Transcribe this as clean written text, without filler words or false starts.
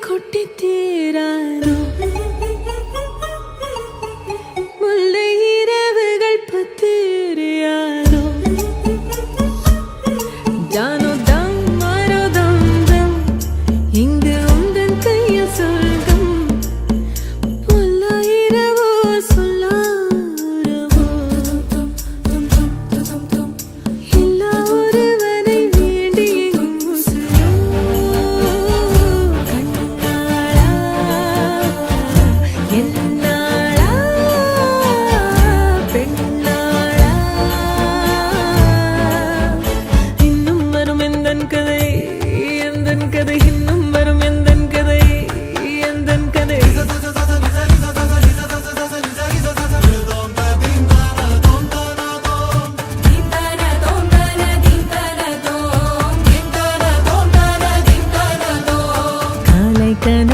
கொட்டி தீராதோ முல்லை இரவுகள் பத்திரியாதோ ஜானோ தம் மாரோ தம் தம் இங்கு உந்தன் கையில் சொர்க்கம் பொல்ல இரவோ சொல்லாரவோ எல்லா ஒருவனை வேண்டி உசுரோ கண்ணாளா என்னாளா பெண்ணாளா இன்னும் வரும் எந்தன் கதை இன்னும் வரும் எந்தன் கதை காலை கன